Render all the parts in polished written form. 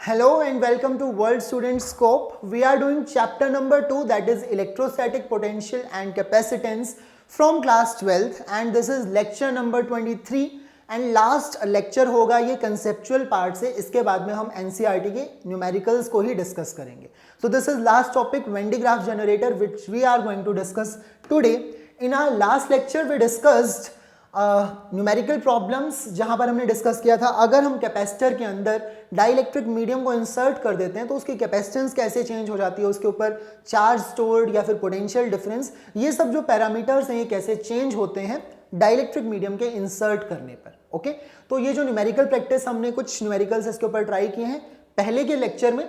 Hello and welcome to World Student Scope. We are doing chapter number 2, that is electrostatic potential and capacitance from class 12th, and this is lecture number 23 and last lecture होगा ये conceptual part से. इसके बाद में हम NCERT के numericals को ही discuss करेंगे. So this is last topic, Venn digraph generator, which we are going to discuss today. In our last lecture we discussed numerical problems, जहां पर हमने डिस्कस किया था अगर हम कैपेसिटर के अंदर डाइलेक्ट्रिक मीडियम को इंसर्ट कर देते हैं तो उसकी कैपेसिटेंस कैसे चेंज हो जाती है, उसके ऊपर चार्ज स्टोर्ड या फिर पोटेंशियल डिफरेंस, ये सब जो पैरामीटर्स हैं ये कैसे चेंज होते हैं डाइलेक्ट्रिक मीडियम के इंसर्ट करने पर. ओके, तो ये जो न्यूमेरिकल प्रैक्टिस हमने कुछ न्यूमेरिकल्स इसके ऊपर ट्राई किए हैं पहले के लेक्चर में,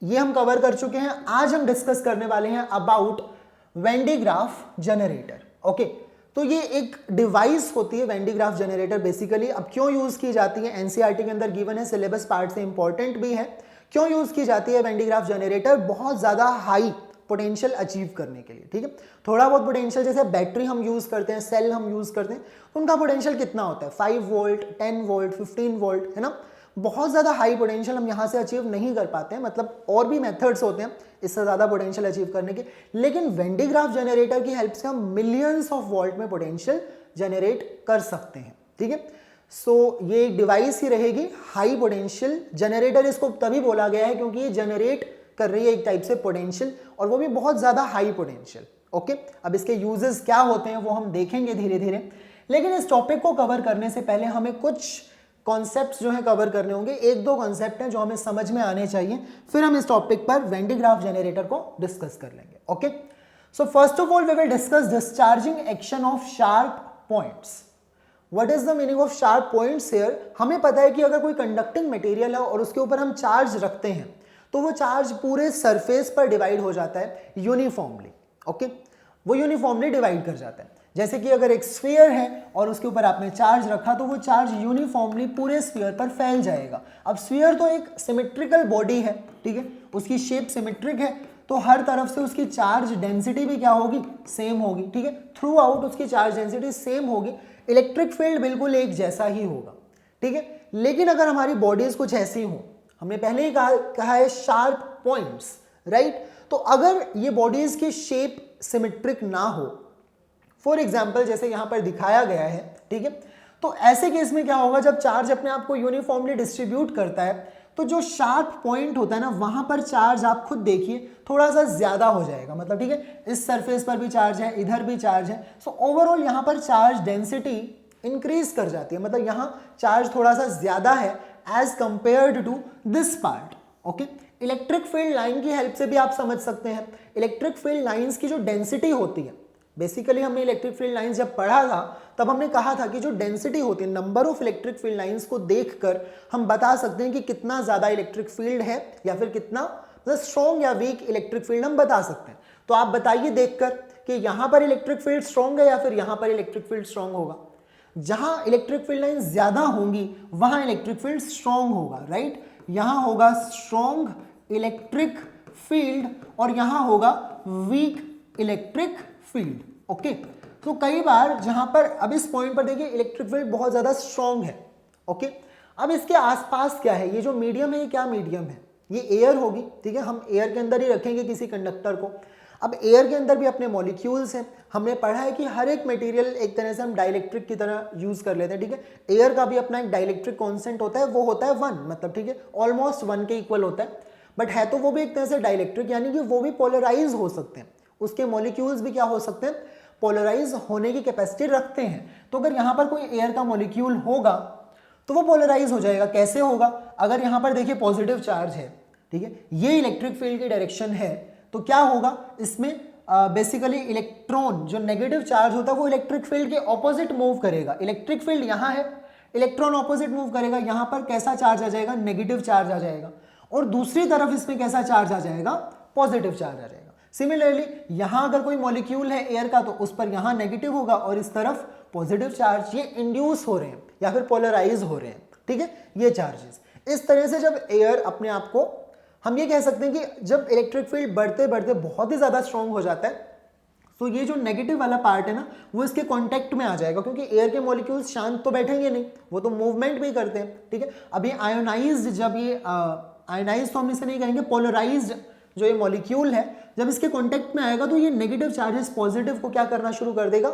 ये हम कवर कर चुके हैं. आज हम डिस्कस करने वाले हैं about when de Graaff generator. Okay, तो ये एक डिवाइस होती है वेन डिग्राफ जनरेटर. बेसिकली अब क्यों यूज की जाती है, एनसीईआरटी के अंदर गिवन है, सिलेबस पार्ट से इंपॉर्टेंट भी है. क्यों यूज की जाती है वेन डिग्राफ जनरेटर? बहुत ज्यादा हाई पोटेंशियल अचीव करने के लिए. ठीक है, थोड़ा बहुत पोटेंशियल, जैसे बैटरी हम यूज करते हैं, सेल हम यूज करते हैं, तो उनका पोटेंशियल कितना होता है? 5 वोल्ट, 10 वोल्ट, 15 वोल्ट, है ना. बहुत ज़्यादा हाई पोटेंशियल हम यहाँ से अचीव नहीं कर पाते हैं, मतलब और भी मेथड्स होते हैं इससे ज़्यादा पोटेंशियल अचीव करने के, लेकिन वेन डिग्राफ जनरेटर की हेल्प से हम मिलियंस ऑफ वोल्ट में पोटेंशियल जनरेट कर सकते हैं. ठीक है, सो ये एक डिवाइस ही रहेगी हाई पोटेंशियल जनरेटर. इसको तभी बोला गया है क्योंकि ये जनरेट कर रही है एक टाइप से पोटेंशियल, और वो भी बहुत ज़्यादा हाई पोटेंशियल. ओके, अब इसके यूजेस क्या होते हैं वो हम देखेंगे धीरे धीरे, लेकिन इस टॉपिक को कवर करने से पहले हमें कुछ कॉन्सेप्ट्स जो है कवर करने होंगे. एक दो कॉन्सेप्ट हैं जो हमें समझ में आने चाहिए, फिर हम इस टॉपिक पर वेन डिग्राफ जनरेटर को डिस्कस कर लेंगे. Okay, so first of all we will discuss discharging action of sharp points. What is the meaning of sharp points here? हमें पता है कि अगर कोई कंडक्टिंग मटेरियल है और उसके ऊपर हम चार्ज रखते हैं तो वो चार्ज पूरे सरफेस पर डिवाइड हो जाता है यूनिफॉर्मली. ओके, वो यूनिफॉर्मली डिवाइड कर जाता है. जैसे कि अगर एक स्फीयर है और उसके ऊपर आपने चार्ज रखा तो वो चार्ज यूनिफॉर्मली पूरे स्फीयर पर फैल जाएगा. अब स्फीयर तो एक सिमेट्रिकल बॉडी है, ठीक है, उसकी शेप सिमेट्रिक है, तो हर तरफ से उसकी चार्ज डेंसिटी भी क्या होगी? सेम होगी. ठीक है, थ्रू आउट उसकी चार्ज डेंसिटी सेम होगी. इलेक्ट्रिक फील्ड बिल्कुल एक जैसा ही होगा. ठीक है, लेकिन अगर हमारी बॉडीज कुछ ऐसी हो, हमने पहले ही कहा है शार्प पॉइंट्स, राइट, तो अगर ये बॉडीज की शेप सिमेट्रिक ना हो, फॉर एग्जाम्पल जैसे यहां पर दिखाया गया है, ठीक है, तो ऐसे केस में क्या होगा? जब चार्ज अपने आप को यूनिफॉर्मली डिस्ट्रीब्यूट करता है तो जो शार्प पॉइंट होता है ना, वहां पर चार्ज आप खुद देखिए थोड़ा सा ज्यादा हो जाएगा. मतलब ठीक है, इस सरफेस पर भी चार्ज है, इधर भी चार्ज है, सो ओवरऑल यहां पर चार्ज डेंसिटी इंक्रीज कर जाती है. मतलब यहां चार्ज थोड़ा सा ज्यादा है as compared to this part. Okay, electric field line की हेल्प से भी आप समझ सकते हैं. इलेक्ट्रिक फील्ड लाइंस की जो डेंसिटी होती है, बेसिकली हमने इलेक्ट्रिक फील्ड लाइंस जब पढ़ा था तब हमने कहा था कि जो डेंसिटी होती है, number of electric field lines को देखकर हम बता सकते हैं कि कितना ज्यादा इलेक्ट्रिक फील्ड है या फिर कितना स्ट्रॉन्ग या वीक इलेक्ट्रिक फील्ड हम बता सकते हैं. तो आप बताइए देखकर कि यहां पर इलेक्ट्रिक फील्ड स्ट्रॉन्ग है या फिर यहां पर इलेक्ट्रिक फील्ड स्ट्रॉन्ग होगा. जहां इलेक्ट्रिक फील्ड लाइन ज्यादा होंगी वहां इलेक्ट्रिक फील्ड स्ट्रॉन्ग होगा, राइट. यहां होगा स्ट्रॉन्ग इलेक्ट्रिक फील्ड और यहां होगा वीक इलेक्ट्रिक फील्ड. ओके, तो कई बार जहां पर अब इस पॉइंट पर देखिए इलेक्ट्रिक फील्ड बहुत ज्यादा स्ट्रॉन्ग है. ओके, अब इसके आसपास क्या है? ये जो मीडियम है ये क्या मीडियम है? ये एयर होगी. ठीक है, हम एयर के अंदर ही रखेंगे किसी कंडक्टर को. अब एयर के अंदर भी अपने मॉलिक्यूल्स हैं. हमने पढ़ा है कि हर एक मटेरियल एक तरह से हम डाइलेक्ट्रिक की तरह यूज कर लेते हैं. ठीक है, एयर का भी अपना एक डाइलेक्ट्रिक कांस्टेंट होता है, वो होता है 1, मतलब ठीक है ऑलमोस्ट 1 के इक्वल होता है, बट है तो वो भी एक तरह से डाइलेक्ट्रिक, यानी कि वो भी पोलराइज हो सकते हैं. उसके मॉलिक्यूल्स भी क्या हो सकते हैं? पोलराइज होने की कैपेसिटी रखते हैं. तो अगर यहां पर कोई एयर का मॉलिक्यूल होगा तो वो पोलराइज हो जाएगा. कैसे होगा? अगर यहां पर देखिए पॉजिटिव चार्ज है, ठीक है, ये इलेक्ट्रिक फील्ड की डायरेक्शन है, तो क्या होगा इसमें? बेसिकली इलेक्ट्रॉन जो नेगेटिव चार्ज होता है वो इलेक्ट्रिक फील्ड के ऑपोजिट मूव करेगा. इलेक्ट्रिक फील्ड यहां है, इलेक्ट्रॉन ऑपोजिट मूव करेगा, यहां पर कैसा चार्ज आ जाएगा? नेगेटिव चार्ज आ जाएगा, और दूसरी तरफ इसमें कैसा चार्ज आ जाएगा? पॉजिटिव चार्ज आ जाएगा. सिमिलरली यहां अगर कोई मॉलिक्यूल है एयर का तो उस पर यहां नेगेटिव होगा और इस तरफ पॉजिटिव चार्ज. ये इंड्यूस हो रहे हैं या फिर पोलराइज हो रहे हैं. ठीक है, ये चार्जेस इस तरह से जब एयर अपने आप को, हम ये कह सकते हैं कि जब इलेक्ट्रिक फील्ड बढ़ते बढ़ते बहुत ही ज्यादा स्ट्रॉन्ग हो जाता है तो ये जो नेगेटिव वाला पार्ट है ना वो इसके कांटेक्ट में आ जाएगा, क्योंकि एयर के मॉलिक्यूल्स शांत तो बैठेंगे नहीं, वो तो मूवमेंट भी करते हैं. ठीक है, अभी आयोनाइज्ड जब ये आयनाइज तो हम इसे नहीं कहेंगे, पोलराइज्ड जो ये मॉलिक्यूल है जब इसके कांटेक्ट में आएगा तो ये नेगेटिव चार्जेस पॉजिटिव को क्या करना शुरू कर देगा,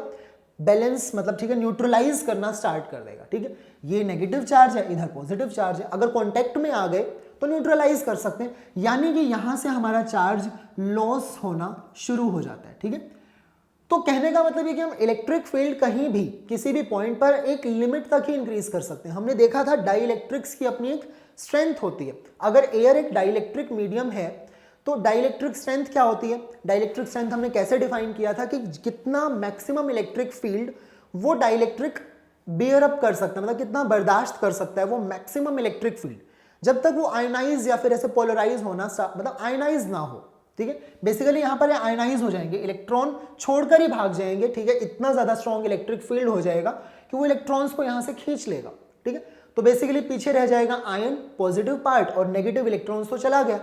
बैलेंस मतलब ठीक है न्यूट्रलाइज करना स्टार्ट कर देगा। ठीक है, ये नेगेटिव चार्ज है, इधर पॉजिटिव चार्ज है, अगर कांटेक्ट में आ गए तो न्यूट्रलाइज कर सकते हैं, यानी कि यहां से हमारा चार्ज लॉस होना शुरू हो जाता है। ठीक है, तो कहने का मतलब ये कि हम इलेक्ट्रिक फील्ड कहीं भी किसी भी पॉइंट पर एक लिमिट तक ही इंक्रीज कर सकते हैं। हमने देखा था डाइलेक्ट्रिक्स की अपनी एक स्ट्रेंथ होती है, अगर एयर एक डाइलेक्ट्रिक मीडियम है तो डाइलेक्ट्रिक स्ट्रेंथ क्या होती है, डाइलेक्ट्रिक स्ट्रेंथ हमने कैसे डिफाइन किया था कि कितना मैक्सिमम इलेक्ट्रिक फील्ड वो डाइलेक्ट्रिक बेयर अप कर सकता है, मतलब कितना बर्दाश्त कर सकता है वो मैक्सिमम इलेक्ट्रिक फील्ड, जब तक वो आयनाइज या फिर ऐसे पोलराइज होना मतलब आयनाइज ना हो। ठीक है, बेसिकली यहां पर आयनाइज हो जाएंगे, इलेक्ट्रॉन छोड़कर ही भाग जाएंगे। ठीक है, इतना ज्यादा स्ट्रॉन्ग इलेक्ट्रिक फील्ड हो जाएगा कि वो इलेक्ट्रॉन्स को यहां से खींच लेगा। ठीक है, तो बेसिकली पीछे रह जाएगा आयन पॉजिटिव पार्ट और नेगेटिव इलेक्ट्रॉन्स तो चला गया।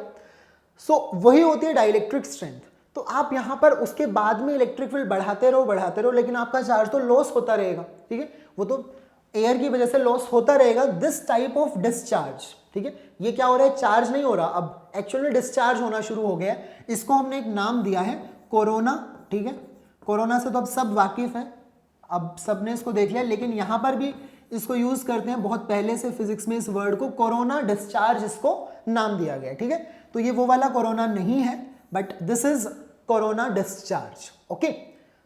सो वही होती है डाइलेक्ट्रिक स्ट्रेंथ। तो आप यहां पर उसके बाद में इलेक्ट्रिक फील्ड बढ़ाते रहो, लेकिन आपका चार्ज तो लॉस होता रहेगा। ठीक है, वो तो एयर की वजह से लॉस होता रहेगा, दिस टाइप ऑफ डिस्चार्ज। ठीक है, ये क्या हो रहा है, चार्ज नहीं हो रहा, अब एक्चुअली डिस्चार्ज होना शुरू हो गया है। इसको हमने एक नाम दिया है कोरोना। ठीक है, कोरोना से तो अब सब वाकिफ हैं, अब सबने इसको देख लिया, लेकिन यहां पर भी इसको यूज करते हैं, बहुत पहले से फिजिक्स में इस वर्ड को कोरोना डिस्चार्ज इसको नाम दिया गया। ठीक है, तो ये वो वाला कोरोना नहीं है, but this is corona discharge. Okay,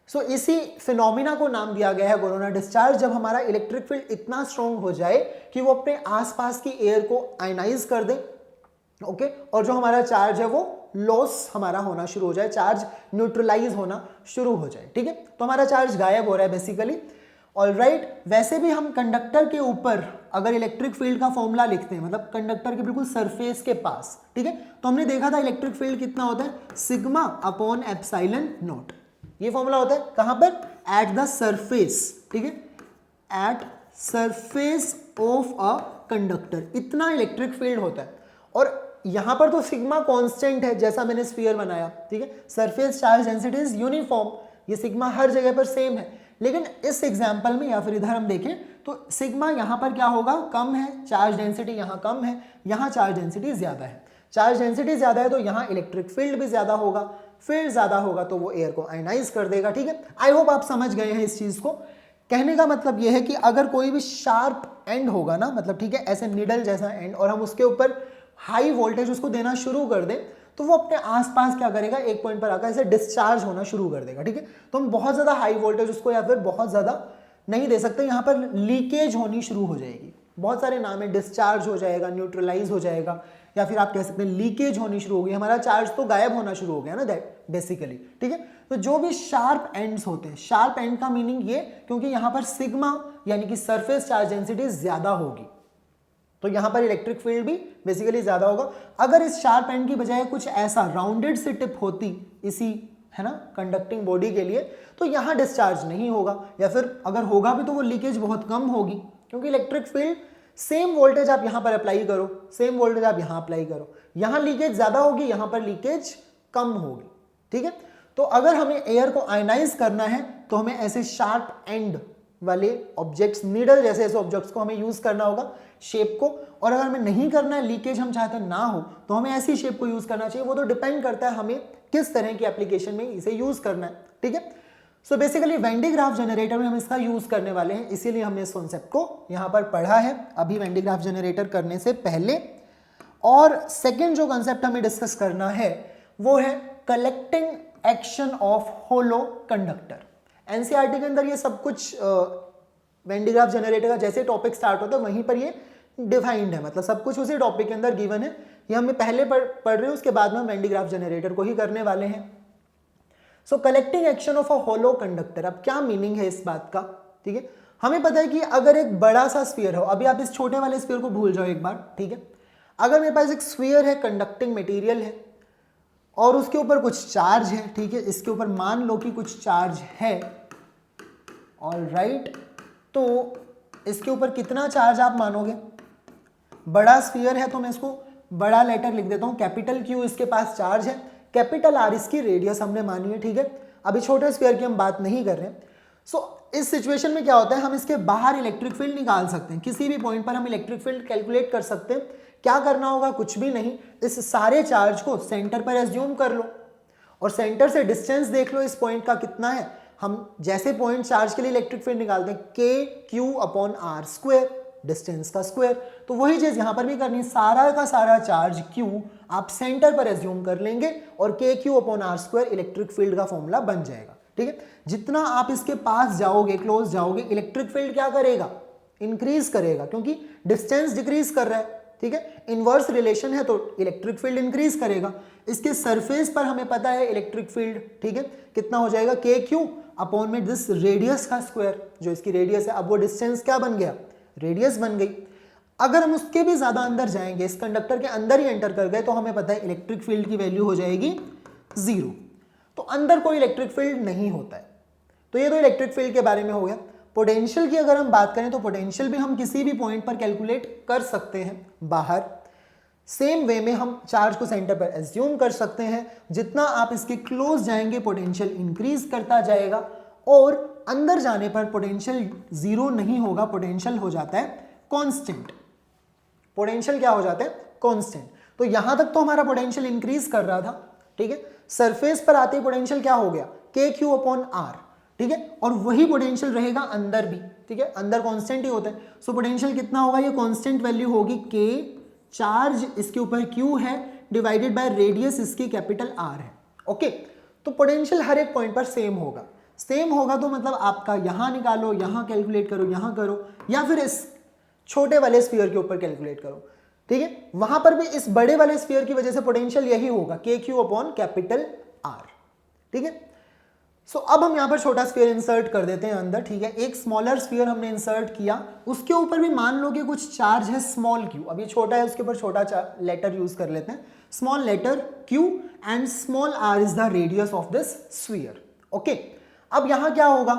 so इसी फिनोमिना को नाम दिया गया है कोरोना डिस्चार्ज, जब हमारा इलेक्ट्रिक फील्ड इतना स्ट्रॉन्ग हो जाए कि वो अपने आसपास की एयर को आयनाइज कर दे। ओके, और जो हमारा चार्ज है वो लॉस हमारा होना शुरू हो जाए, चार्ज न्यूट्रलाइज होना शुरू हो जाए। ठीक है, तो हमारा चार्ज गायब हो रहा है बेसिकली। ऑलराइट, वैसे भी हम कंडक्टर के ऊपर अगर इलेक्ट्रिक फील्ड का फॉर्मूला लिखते हैं, मतलब कंडक्टर के बिल्कुल सरफेस के पास, ठीक है, तो हमने देखा था इलेक्ट्रिक फील्ड कितना होता है, सिग्मा अपॉन एप्सिलॉन नॉट। ये फॉर्मूला होता है कहां पर, एट द सरफेस। ठीक है, at surface of a conductor, इतना इलेक्ट्रिक फील्ड होता है। और यहां पर तो सिग्मा कांस्टेंट है, जैसा मैंने स्फीयर बनाया। ठीक है, surface charge density is uniform, ये सिग्मा हर जगह पर सेम है। लेकिन इस एग्जाम्पल में या फिर इधर हम देखें तो सिग्मा यहां पर क्या होगा, कम है, चार्ज डेंसिटी यहां कम है, यहां चार्ज डेंसिटी ज्यादा है। चार्ज डेंसिटी ज्यादा है तो यहां इलेक्ट्रिक फील्ड भी ज्यादा होगा, फील्ड ज्यादा होगा तो वो एयर को आयनाइज कर देगा। ठीक है, आई होप आप समझ गए हैं इस चीज को। कहने का मतलब यह है कि अगर कोई भी शार्प एंड होगा ना, मतलब ठीक है ऐसे निडल जैसा एंड, और हम उसके ऊपर हाई वोल्टेज उसको देना शुरू कर दें तो वो अपने आसपास क्या करेगा, एक पॉइंट पर आकर ऐसे डिस्चार्ज होना शुरू कर देगा। ठीक है, तो हम बहुत ज्यादा हाई वोल्टेज उसको या फिर बहुत ज्यादा नहीं दे सकते, यहाँ पर लीकेज होनी शुरू हो जाएगी। बहुत सारे नाम है, डिस्चार्ज हो जाएगा, न्यूट्रलाइज हो जाएगा, या फिर आप कह सकते हैं लीकेज होनी शुरू हो गई, हमारा चार्ज तो गायब होना शुरू हो गया ना, दैट बेसिकली। ठीक है, तो जो भी शार्प एंड्स होते हैं, शार्प एंड का मीनिंग ये, क्योंकि यहाँ पर सिग्मा यानी कि सरफेस चार्ज डेंसिटी ज्यादा होगी तो यहां पर इलेक्ट्रिक फील्ड भी बेसिकली ज्यादा होगा। अगर इस शार्प एंड की बजाय कुछ ऐसा राउंडेड सी टिप होती इसी, है ना, कंडक्टिंग बॉडी के लिए, तो यहां डिस्चार्ज नहीं होगा, या फिर अगर होगा भी तो वो लीकेज बहुत कम होगी, क्योंकि इलेक्ट्रिक फील्ड सेम वोल्टेज आप यहां पर अप्लाई करो, सेम वोल्टेज आप यहां अप्लाई करो, यहां लीकेज ज्यादा होगी, यहां पर लीकेज कम होगी। ठीक है, तो अगर हमें एयर को आयनाइज करना है तो हमें ऐसे शार्प एंड वाले ऑब्जेक्ट्स, नीडल जैसे ऐसे ऑब्जेक्ट्स को हमें यूज करना होगा, शेप को। और अगर हमें नहीं करना है, लीकेज हम चाहते ना हो, तो हमें ऐसी शेप को यूज करना चाहिए। वो तो डिपेंड करता है हमें किस तरह की एप्लीकेशन में इसे यूज करना है। ठीक है, so basically when de Graaff generator में हम इसका यूज करने वाले हैं, इसीलिए हमने इस कॉन्सेप्ट को यहां पर पढ़ा है अभी वेन डी ग्राफ जनरेटर करने से पहले। और सेकेंड जो कॉन्सेप्ट हमें डिस्कस करना है वो है collecting action of hollow conductor. NCERT के अंदर ये सब कुछ वेन डी ग्राफ जनरेटर का जैसे टॉपिक स्टार्ट होता है वहीं पर ये डिफाइंड है, मतलब सब कुछ उसी टॉपिक के अंदर गिवन है। ये हमें पहले पढ़ रहे हैं, उसके बाद में हम वेन डी ग्राफ जनरेटर को ही करने वाले हैं। So collecting action of a hollow conductor, अब क्या मीनिंग है इस बात का। ठीक है, हमें पता है कि अगर एक बड़ा सा स्फीयर हो, अभी आप इस छोटे वाले स्फीयर को भूल जाओ एक बार। ठीक है, अगर मेरे पास एक स्फीयर है, कंडक्टिंग मटेरियल है, और उसके ऊपर कुछ चार्ज है। ठीक है, इसके ऊपर मान लो कि कुछ चार्ज है, ऑलराइट, तो इसके ऊपर कितना चार्ज आप मानोगे, बड़ा स्फीयर है तो मैं इसको बड़ा लेटर लिख देता हूं, कैपिटल क्यू इसके पास चार्ज है, कैपिटल आर इसकी रेडियस हमने मानी है। ठीक है, अभी छोटे स्फीयर की हम बात नहीं कर रहे। सो इस सिचुएशन में क्या होता है, हम इसके बाहर इलेक्ट्रिक फील्ड निकाल सकते हैं, किसी भी पॉइंट पर हम इलेक्ट्रिक फील्ड कैलकुलेट कर सकते हैं, क्या करना होगा, कुछ भी नहीं, इस सारे चार्ज को सेंटर पर एज्यूम कर लो और सेंटर से डिस्टेंस देख लो इस पॉइंट का कितना है। हम जैसे पॉइंट चार्ज के लिए इलेक्ट्रिक फील्ड निकालते हैं के Q upon R square, distance का स्क्वायर, तो वही चीज यहां पर भी करनी, सारा का सारा चार्ज क्यू आप सेंटर पर एज्यूम कर लेंगे और के Q upon R square electric field का फॉर्मूला बन जाएगा। ठीक है, जितना आप इसके पास जाओगे, क्लोज जाओगे, इलेक्ट्रिक फील्ड क्या करेगा, इंक्रीज करेगा, क्योंकि डिस्टेंस डिक्रीज कर रहा है। ठीक है, इनवर्स रिलेशन है तो इलेक्ट्रिक फील्ड इंक्रीज करेगा। इसके सरफेस पर हमें पता है इलेक्ट्रिक फील्ड, ठीक है, कितना हो जाएगा, के क्यू अपॉन में दिस रेडियस का स्क्वायर, जो इसकी रेडियस है, अब वो डिस्टेंस क्या बन गया, रेडियस बन गई। अगर हम उसके भी ज्यादा अंदर जाएंगे, इस कंडक्टर के अंदर ही एंटर कर गए, तो हमें पता है इलेक्ट्रिक फील्ड की वैल्यू हो जाएगी 0। तो अंदर कोई इलेक्ट्रिक फील्ड नहीं होता है। तो ये तो इलेक्ट्रिक फील्ड के बारे में हो गया। पोटेंशियल की अगर हम बात करें तो पोटेंशियल भी हम किसी भी पॉइंट पर कैलकुलेट कर सकते हैं बाहर। सेम वे में हम चार्ज को सेंटर पर एज्यूम कर सकते हैं, जितना आप इसके क्लोज जाएंगे पोटेंशियल इंक्रीज करता जाएगा और अंदर जाने पर पोटेंशियल 0 नहीं होगा, पोटेंशियल हो जाता है कांस्टेंट। पोटेंशियल क्या हो जाता है, कांस्टेंट। तो यहां तक तो हमारा पोटेंशियल इंक्रीज कर रहा था। ठीक है, सरफेस पर आते ही पोटेंशियल क्या हो गया, के क्यू अपॉन आर। ठीक है, और वही पोटेंशियल रहेगा अंदर भी। ठीक है, अंदर कांस्टेंट ही होता है। सो पोटेंशियल कितना होगा, ये कांस्टेंट वैल्यू होगी के, चार्ज इसके ऊपर क्यू है डिवाइडेड बाय रेडियस इसकी कैपिटल आर है। ओके, तो पोटेंशियल हर एक पॉइंट पर सेम होगा। सेम होगा तो मतलब आपका यहां निकालो, यहां कैलकुलेट करो, यहां करो, या फिर इस छोटे वाले स्फीयर के ऊपर कैलकुलेट करो। ठीक है, वहां पर भी इस बड़े वाले स्फीयर की वजह से पोटेंशियल यही होगा, के क्यू अपॉन कैपिटल आर। ठीक है, सो अब हम यहां पर छोटा स्फीयर इंसर्ट कर देते हैं अंदर। ठीक है, एक स्मॉलर स्फीयर हमने इंसर्ट किया, उसके ऊपर भी मान लो कि कुछ चार्ज है स्मॉल क्यू। अब ये छोटा है, उसके ऊपर छोटा लेटर यूज कर लेते हैं, small letter Q and small R is the radius of this sphere. Okay, अब यहां क्या होगा,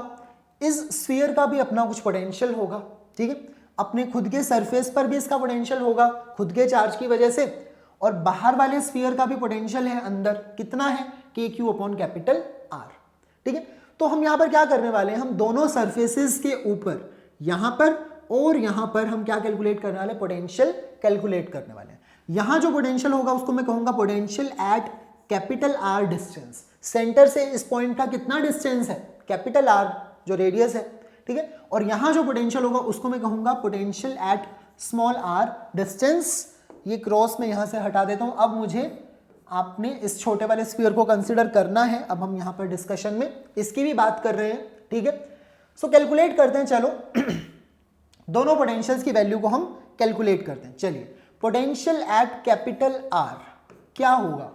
इस स्फीयर का भी अपना कुछ पोटेंशियल होगा। ठीक है, अपने खुद के सरफेस पर भी इसका पोटेंशियल होगा खुद के चार्ज की वजह से, और बाहर वाले स्फीयर का भी पोटेंशियल है अंदर, कितना है, के क्यू अपॉन कैपिटल आर। ठीक है, तो हम यहां पर क्या करने वाले हैं, हम दोनों सरफेसेस के ऊपर यहां पर और यहां पर हम क्या कैलकुलेट करने वाले, पोटेंशियल कैलकुलेट करने वाले हैं। यहां जो पोटेंशियल होगा उसको मैं कहूंगा potential at capital R distance. Centre से इस पॉइंट का कितना डिस्टेंस है, कैपिटल आर जो रेडियस है। ठीक है, और यहां जो पोटेंशियल होगा उसको मैं कहूंगा potential at small R distance. ये क्रॉस में यहां से हटा देता हूं। अब मुझे आपने इस छोटे वाले स्फीयर को कंसीडर करना है। अब हम यहां पर डिस्कशन में इसकी भी बात कर रहे हैं। ठीक है, सो कैलकुलेट करते हैं, चलो दोनों पोटेंशियल्स की वैल्यू को हम कैलकुलेट करते हैं। चलिए, पोटेंशियल एट कैपिटल आर क्या होगा,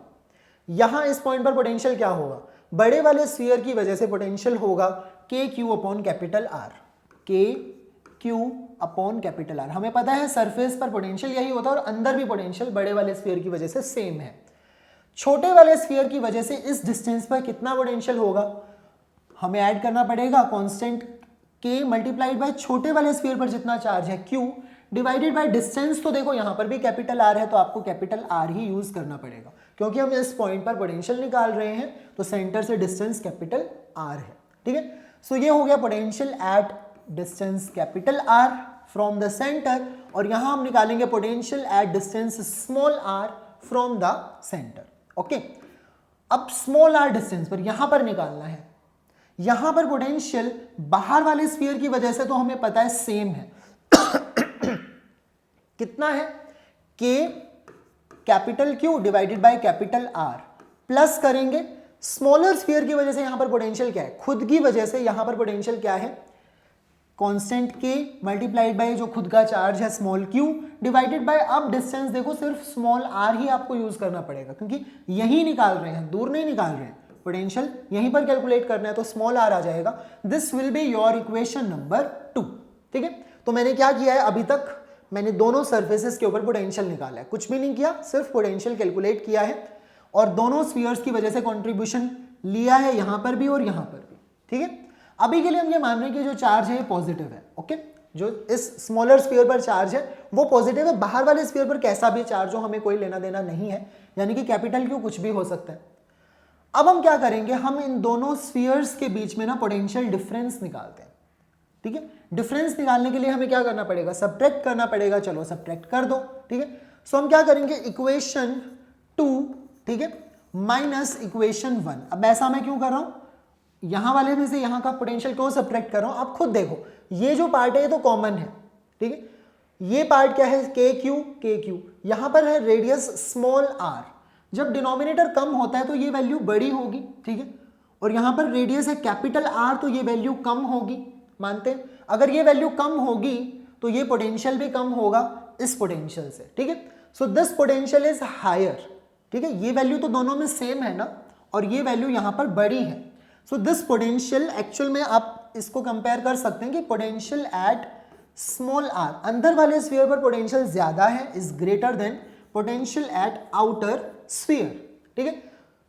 यहां इस पॉइंट पर पोटेंशियल क्या होगा, बड़े वाले स्फीयर की वजह से पोटेंशियल होगा के क्यू अपॉन कैपिटल आर, के क्यू अपॉन कैपिटल आर। हमें पता है सरफेस पर पोटेंशियल यही होता है और अंदर भी पोटेंशियल बड़े वाले स्फीयर की वजह से सेम है। छोटे वाले स्फीयर की वजह से इस डिस्टेंस पर कितना पोटेंशियल होगा, हमें ऐड करना पड़ेगा कांस्टेंट के मल्टीप्लाइड बाय छोटे वाले स्फीयर पर जितना चार्ज है क्यू डिवाइडेड बाय डिस्टेंस। तो देखो यहां पर भी कैपिटल आर है तो आपको कैपिटल आर ही यूज करना पड़ेगा, क्योंकि हम इस पॉइंट पर पोटेंशियल निकाल रहे हैं तो सेंटर से डिस्टेंस कैपिटल आर है। ठीक है, सो ये हो गया potential at distance capital R from the centre, और यहां हम निकालेंगे potential at distance small R from the centre. Okay, अब स्मॉल आर डिस्टेंस पर यहां पर निकालना है। यहां पर पोटेंशियल बाहर वाले स्फीयर की वजह से तो हमें पता है सेम है कितना है, के capital Q divided by capital R, plus करेंगे स्मॉलर स्फीयर की वजह से यहां पर पोटेंशियल क्या है, खुद की वजह से यहां पर पोटेंशियल क्या है, कांस्टेंट के मल्टीप्लाइड बाय जो खुद का चार्ज है स्मॉल क्यू डिवाइडेड बाय, अब डिस्टेंस देखो सिर्फ स्मॉल आर ही आपको यूज करना पड़ेगा, क्योंकि यही निकाल रहे हैं, दूर नहीं निकाल रहे हैं, पोटेंशियल यहीं पर कैलकुलेट करना है तो स्मॉल आर आ जाएगा। This will be your equation number 2। ठीक है, तो मैंने क्या किया है, अभी तक मैंने दोनों सर्फेसेस के ऊपर पोटेंशियल निकाला है, कुछ भी नहीं किया, सिर्फ पोटेंशियल कैलकुलेट किया है और दोनों स्फीयर्स की वजह से कंट्रीब्यूशन लिया है यहां पर भी और यहां पर भी। ठीक है, अभी के लिए हम ये मान रहे हैं कि जो चार्ज है ये पॉजिटिव है। ओके, जो इस स्मॉलर स्फीयर पर चार्ज है वो पॉजिटिव है, बाहर वाले स्फीयर पर कैसा भी चार्ज हो हमें कोई लेना देना नहीं है, यानी कि कैपिटल क्यू कुछ भी हो सकता है। अब हम क्या करेंगे, हम इन दोनों स्फीयर्स के बीच में ना पोटेंशियल डिफरेंस निकालते हैं। ठीक है, डिफरेंस निकालने के लिए हमें क्या करना पड़ेगा, सब्ट्रैक्ट करना पड़ेगा। चलो सब्ट्रैक्ट कर दो। ठीक है, सो हम क्या करेंगे, इक्वेशन 2, ठीक है, माइनस इक्वेशन 1। अब ऐसा मैं क्यों कर रहा हूं, यहां वाले में से यहां का पोटेंशियल क्यों सब्ट्रैक्ट कर रहा हूं, आप खुद देखो, ये जो पार्ट है ये तो कॉमन है, ठीक है, ये पार्ट क्या है, के क्यू, यहां पर है रेडियस स्मॉल r, जब डिनोमिनेटर कम होता है तो ये वैल्यू बड़ी होगी, ठीक है, और यहां पर रेडियस है कैपिटल R तो ये वैल्यू कम होगी, मानते हैं, अगर ये वैल्यू कम होगी तो ये पोटेंशियल भी कम होगा इस पोटेंशियल से, ठीक है, so this potential is higher, ठीक है, ये वैल्यू तो दोनों में सेम है ना, और ये वैल्यू यहां पर बड़ी है, सो दिस पोटेंशियल एक्चुअल में आप इसको कंपेयर कर सकते हैं कि पोटेंशियल एट स्मॉल r, अंदर वाले स्फीयर पर पोटेंशियल ज्यादा है, is greater than potential at outer sphere, ठीक है,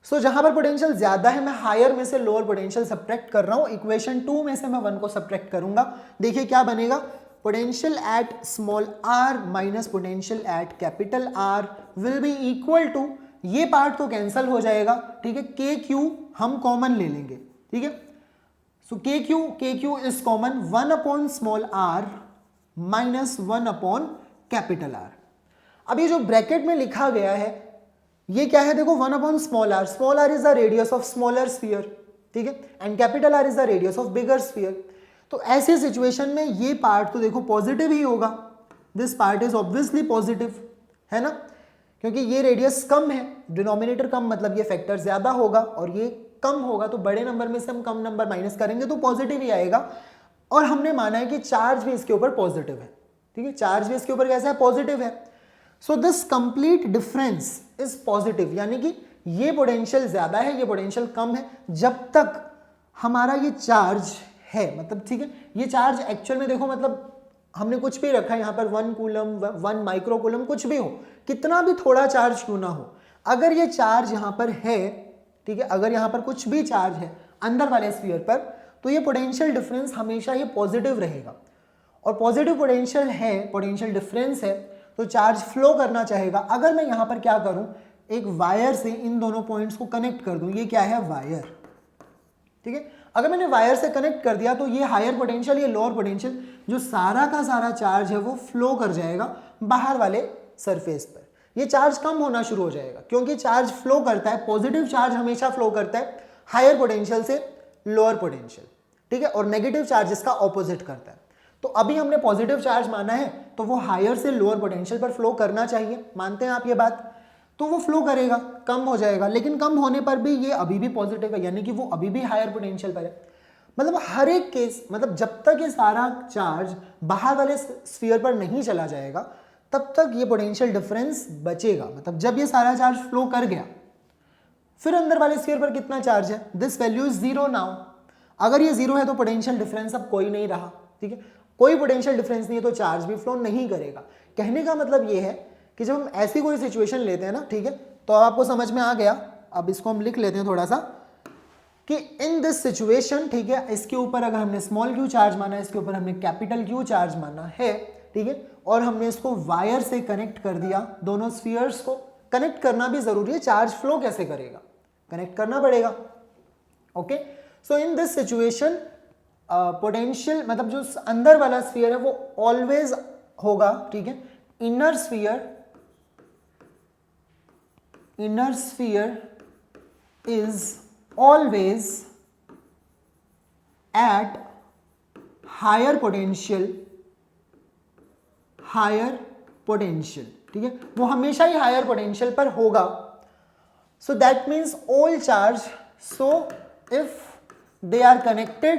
सो जहां पर पोटेंशियल ज्यादा है मैं हायर में से लोअर पोटेंशियल सब्ट्रैक्ट कर रहा हूं, इक्वेशन 2 में से मैं 1 को सब्ट्रैक्ट करूंगा, देखिए क्या बनेगा, potential at small r minus potential at capital R will be equal to, ये पार्ट तो कैंसिल हो जाएगा, ठीक है, के क्यू हम कॉमन ले लेंगे, ठीक है, सो के Q is common, 1 upon small r minus 1 upon capital R। अब ये जो ब्रैकेट में लिखा गया है ये क्या है, देखो 1 upon small r is the radius of smaller sphere, ठीक है, and capital R is the radius of bigger sphere, तो ऐसी सिचुएशन में ये पार्ट तो देखो पॉजिटिव ही होगा, this part is obviously positive, है ना, क्योंकि ये रेडियस कम है, डिनोमिनेटर कम मतलब ये फैक्टर ज्यादा होगा, और ये कम होगा तो बड़े नंबर में से हम कम नंबर माइनस करेंगे तो पॉजिटिव ही आएगा, और हमने माना है कि चार्ज भी इसके ऊपर पॉजिटिव है, ठीक है, चार्ज भी इसके ऊपर कैसा है, पॉजिटिव है, so this complete difference is positive, यानी कि ये पोटेंशियल ज्यादा है, ये पोटेंशियल कम है, जब तक हमारा ये चार्ज है, मतलब ठीक है, ये चार्ज एक्चुअल में देखो, मतलब हमने कुछ भी रखा है यहाँ पर 1 कूलम 1 माइक्रो कूलम, कुछ भी हो, कितना भी थोड़ा चार्ज क्यों ना हो, अगर ये चार्ज यहाँ पर है, ठीक है, अगर यहाँ पर कुछ भी चार्ज है अंदर वाले स्फीयर पर, तो ये पोटेंशियल डिफरेंस हमेशा ही पॉजिटिव रहेगा, और पॉजिटिव पोटेंशियल है, पोटेंशियल डिफरेंस है, तो चार्ज फ्लो करना चाहेगा। अगर मैं यहाँ पर क्या करूँ, एक वायर से इन दोनों पॉइंट्स को कनेक्ट कर दूँ, ये क्या है, वायर, ठीक है, अगर मैंने वायर से कनेक्ट कर दिया तो ये हायर पोटेंशियल, ये लोअर पोटेंशियल, जो सारा का सारा चार्ज है वो फ्लो कर जाएगा बाहर वाले सरफेस पर, ये चार्ज कम होना शुरू हो जाएगा, क्योंकि चार्ज फ्लो करता है, पॉजिटिव चार्ज हमेशा फ्लो करता है हायर पोटेंशियल से लोअर पोटेंशियल, ठीक है, और नेगेटिव चार्ज इसका ऑपोजिट करता है, तो अभी हमने पॉजिटिव चार्ज माना है तो वो हायर से लोअर पोटेंशियल पर फ्लो करना चाहिए, मानते हैं आप ये बात, तो वो फ्लो करेगा, कम हो जाएगा, लेकिन कम होने पर भी ये अभी भी पॉजिटिव है, यानी कि वो अभी भी हायर पोटेंशियल पर है, मतलब हर एक केस, मतलब जब तक ये सारा चार्ज बाहर वाले स्फीयर पर नहीं चला जाएगा तब तक ये पोटेंशियल डिफरेंस बचेगा, मतलब जब ये सारा चार्ज फ्लो कर गया फिर अंदर वाले स्फीयर पर कितना चार्ज है, दिस वैल्यू इज 0 नाउ, अगर ये 0 है तो पोटेंशियल डिफरेंस अब कोई नहीं रहा, ठीक है, कोई पोटेंशियल डिफरेंस नहीं है तो चार्ज भी फ्लो नहीं करेगा। कहने का मतलब ये है कि जब हम ऐसी कोई सिचुएशन लेते हैं ना, ठीक है, तो अब आपको समझ में आ गया, अब इसको हम लिख लेते हैं थोड़ा सा, कि इन दिस सिचुएशन, ठीक है, इसके ऊपर अगर हमने स्मॉल क्यू चार्ज माना है, इसके ऊपर हमने कैपिटल क्यू चार्ज माना है, ठीक है, और हमने इसको वायर से कनेक्ट कर दिया, दोनों स्फीयर्स को कनेक्ट करना भी जरूरी है, चार्ज फ्लो कैसे करेगा, कनेक्ट करना पड़ेगा, okay, so in this situation potential, मतलब जो अंदर वाला स्फीयर है वो ऑलवेज होगा, ठीक है, inner sphere is always at higher potential, ठीक है, वो हमेशा ही हायर पोटेंशियल पर होगा, so that means all charge, so if they are connected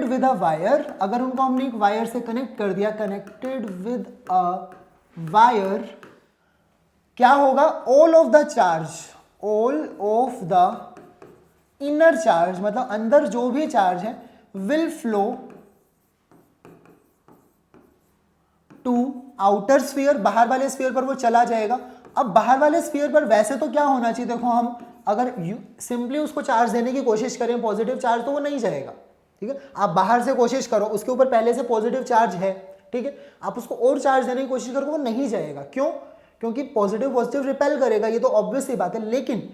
with a wire, अगर उनको हमने एक वायर से कनेक्ट कर दिया, connected with a wire, क्या होगा, all of the inner charge, मतलब अंदर जो भी चार्ज है will flow to outer sphere, बाहर वाले स्फीयर पर वो चला जाएगा। अब बाहर वाले स्फीयर पर वैसे तो क्या होना चाहिए, देखो हम अगर सिंपली उसको चार्ज देने की कोशिश करें पॉजिटिव चार्ज, तो वो नहीं जाएगा, ठीक है, आप बाहर से कोशिश करो, उसके ऊपर पहले से पॉजिटिव चार्ज है, ठीक है, आप उसको और चार्ज देने की कोशिश करो, वो नहीं जाएगा, क्यों, क्योंकि पॉजिटिव रिपेल करेगा, ये तो ऑब्वियस सी बात है, लेकिन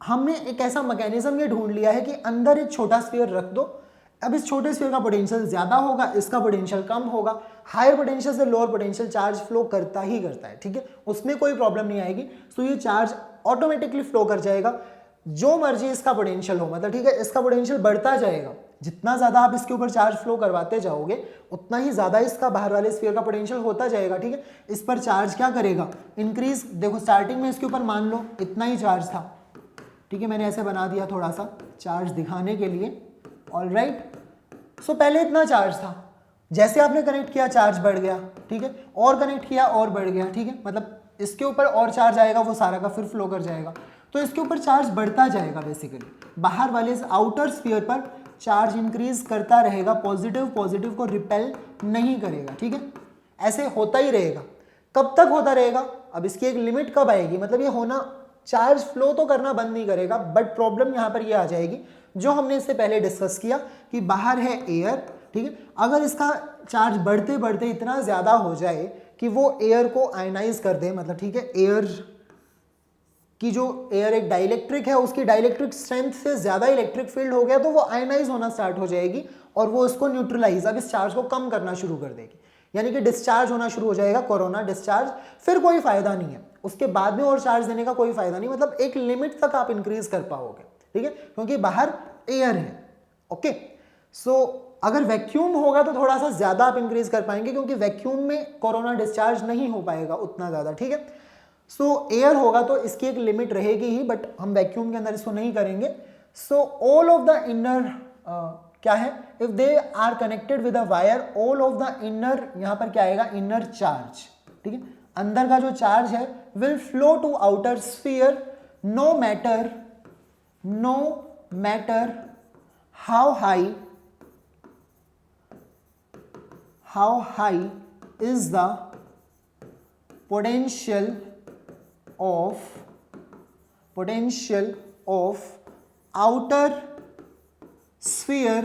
हमने एक ऐसा मैकेनिज्म ये ढूंढ लिया है कि अंदर एक छोटा स्फीयर रख दो, अब इस छोटे स्फीयर का पोटेंशियल ज्यादा होगा, इसका पोटेंशियल कम होगा। हायर पोटेंशियल से लोअर पोटेंशियल चार्ज फ्लो करता ही करता है, ठीक है, उसमें कोई प्रॉब्लम नहीं आएगी। तो ये चार्ज ऑटोमेटिकली फ्लो कर जाएगा, जो मर्जी इसका पोटेंशियल हो, मतलब ठीक है, इसका पोटेंशियल बढ़ता जाएगा। जितना ज्यादा आप इसके ऊपर चार्ज फ्लो करवाते जाओगे उतना ही ज्यादा इसका बाहर वाले स्फीयर का पोटेंशियल होता जाएगा, ठीक है। इस पर चार्ज क्या करेगा, इंक्रीज। देखो स्टार्टिंग में इसके ऊपर मान लो इतना ही चार्ज था, ठीक है, मैंने ऐसे बना दिया थोड़ा सा चार्ज दिखाने के लिए, ऑलराइट। सो पहले इतना चार्ज था, जैसे आपने कनेक्ट किया चार्ज बढ़ गया, ठीक है, और कनेक्ट किया और बढ़ गया, ठीक है, मतलब इसके ऊपर और चार्ज आएगा, वो सारा का फिर फ्लो कर जाएगा। तो इसके ऊपर चार्ज बढ़ता जाएगा बेसिकली, बाहर वाले इस आउटर स्फीयर पर चार्ज इंक्रीज करता रहेगा, पॉजिटिव को रिपेल नहीं करेगा, ठीक है, ऐसे होता ही रहेगा। कब तक होता रहेगा, अब इसकी एक लिमिट कब आएगी, मतलब ये होना, चार्ज फ्लो तो करना बंद नहीं करेगा, बट प्रॉब्लम यहाँ पर ये आ जाएगी जो हमने इससे पहले डिस्कस किया कि बाहर है एयर, ठीक है, अगर इसका चार्ज बढ़ते बढ़ते इतना ज्यादा हो जाए कि वो एयर को आयनाइज कर दे, मतलब ठीक है, एयर की जो एयर एक डाइलेक्ट्रिक है उसकी डाइलेक्ट्रिक स्ट्रेंथ से ज्यादा इलेक्ट्रिक फील्ड हो गया तो वो आयनाइज होना स्टार्ट हो जाएगी और वो इसको न्यूट्रलाइज, अब इस चार्ज को कम करना शुरू कर देगी, यानी कि डिस्चार्ज होना शुरू हो जाएगा, कोरोना डिस्चार्ज। फिर कोई फायदा नहीं है, उसके बाद में और चार्ज देने का कोई फायदा नहीं, मतलब एक लिमिट तक आप इंक्रीज कर पाओगे, ठीक है, क्योंकि बाहर एयर है। ओके, सो अगर वैक्यूम होगा तो थोड़ा सा ज्यादा आप इंक्रीज कर पाएंगे, क्योंकि वैक्यूम में कोरोना डिस्चार्ज नहीं हो पाएगा उतना ज्यादा, ठीक है। सो एयर होगा तो इसकी एक लिमिट रहेगी ही, बट हम वैक्यूम के अंदर इसको नहीं करेंगे। So all of the inner क्या है, if they are connected with a wire, all of the inner, यहां पर क्या आएगा, इनर चार्ज, ठीक है, अंदर का जो चार्ज है will flow to outer sphere, no matter how high is the potential of outer sphere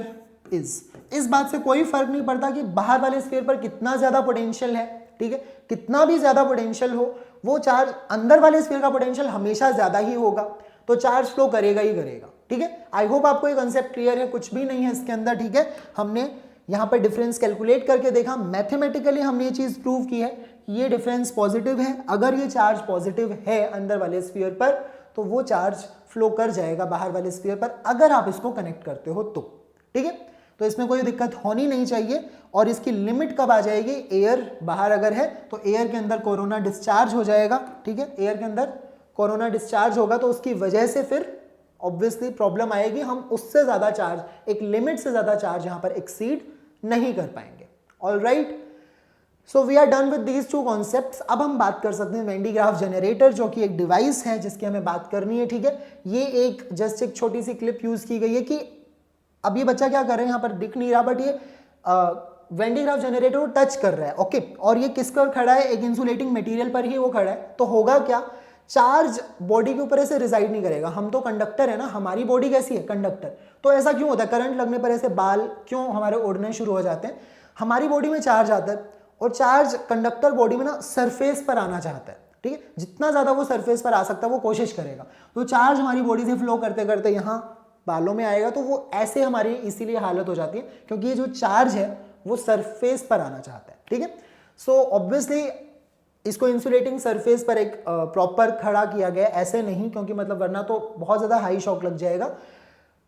is। इस बात से कोई फर्क नहीं पड़ता कि बाहर वाले स्फीयर पर कितना ज्यादा पोटेंशियल है, ठीक है, कितना भी ज्यादा पोटेंशियल हो, वो चार्ज अंदर वाले स्फीयर का पोटेंशियल हमेशा ज्यादा ही होगा, तो चार्ज फ्लो करेगा ही करेगा, ठीक है। आई होप आपको ये कंसेप्ट क्लियर है, कुछ भी नहीं है इसके अंदर, ठीक है। हमने यहाँ पर डिफरेंस कैलकुलेट करके देखा, मैथमेटिकली हमने ये चीज प्रूव की है कि ये डिफरेंस पॉजिटिव है। अगर ये चार्ज पॉजिटिव है अंदर वाले स्फीयर पर तो वो चार्ज फ्लो कर जाएगा बाहर वाले स्फीयर पर, अगर आप इसको कनेक्ट करते हो तो, ठीक है। तो इसमें कोई दिक्कत होनी नहीं चाहिए। और इसकी लिमिट कब आ जाएगी, एयर बाहर अगर है तो एयर के अंदर कोरोना डिस्चार्ज हो जाएगा, ठीक है, एयर के अंदर कोरोना डिस्चार्ज होगा तो उसकी वजह से फिर ऑब्वियसली प्रॉब्लम आएगी, हम उससे ज्यादा चार्ज, एक लिमिट से ज्यादा चार्ज यहां पर एक्सीड नहीं कर पाएंगे। Alright, so we are done with these two concepts. अब हम बात कर सकते हैं वेन डी ग्राफ जनरेटर, जो कि एक डिवाइस है जिसकी हमें बात करनी है, ठीक है। ये एक जस्ट एक छोटी सी क्लिप यूज की गई है कि अब ये बच्चा क्या कर रहे हैं, यहाँ पर दिख नहीं रहा, बट ये वेन डी ग्राफ जनरेटर को टच कर रहा है, ओके, और ये किस पर खड़ा है, एक इंसुलेटिंग मटेरियल पर ही वो खड़ा है। तो होगा क्या, चार्ज बॉडी के ऊपर ऐसे रिसाइड नहीं करेगा, हम तो कंडक्टर है ना, हमारी बॉडी कैसी है, कंडक्टर। तो ऐसा क्यों होता है, करंट लगने पर ऐसे बाल क्यों हमारे उड़ने शुरू हो जाते हैं, हमारी बॉडी में चार्ज आता है और चार्ज कंडक्टर बॉडी में ना सरफेस पर आना चाहता है, ठीक है, जितना ज्यादा वो सरफेस पर आ सकता है वो कोशिश करेगा। तो चार्ज हमारी बॉडी से फ्लो करते करते यहाँ बालों में आएगा, तो वो ऐसे हमारी इसीलिए हालत हो जाती है क्योंकि ये जो चार्ज है वो सरफेस पर आना चाहता है, ठीक है। सो ऑब्वियसली इसको इंसुलेटिंग सरफेस पर एक प्रॉपर खड़ा किया गया, ऐसे नहीं, क्योंकि मतलब वरना तो बहुत ज्यादा हाई शॉक लग जाएगा।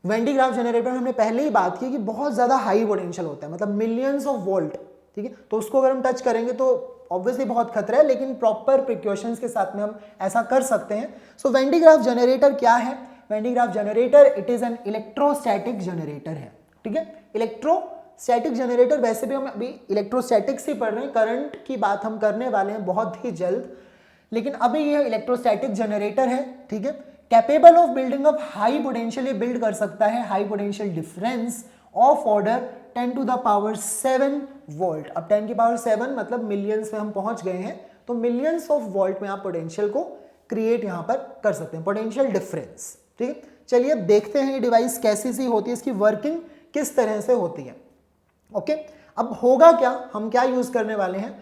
वेन डी ग्राफ जनरेटर हमने पहले ही बात की कि बहुत ज्यादा हाई पोटेंशियल होता है, मतलब मिलियंस ऑफ वोल्ट, ठीक है, तो उसको अगर हम टच करेंगे तो ऑब्वियसली बहुत खतरा है, लेकिन प्रॉपर प्रिकॉशंस के साथ में हम ऐसा कर सकते हैं। So when de Graaff generator क्या है, when de Graaff generator it is an electrostatic generator है, ठीक है। इलेक्ट्रोस्टैटिक जनरेटर, वैसे भी हम अभी इलेक्ट्रोस्टैटिक्स ही पढ़ रहे हैं, करंट की बात हम करने वाले हैं बहुत ही जल्द, लेकिन अभी ये इलेक्ट्रोस्टैटिक जनरेटर है, ठीक है। Capable of building of high potential, ये बिल्ड कर सकता है high potential difference of order 10 to the power 7 volt. अब 10 की पावर 7 मतलब मिलियंस में हम पहुंच गए हैं, तो मिलियंस ऑफ वोल्ट में आप पोटेंशियल को क्रिएट यहां पर कर सकते हैं, पोटेंशियल डिफरेंस, ठीक है। चलिए अब देखते हैं ये डिवाइस कैसी सी होती है, इसकी वर्किंग किस तरह से होती है, ओके। अब होगा क्या, हम क्या यूज करने वाले हैं,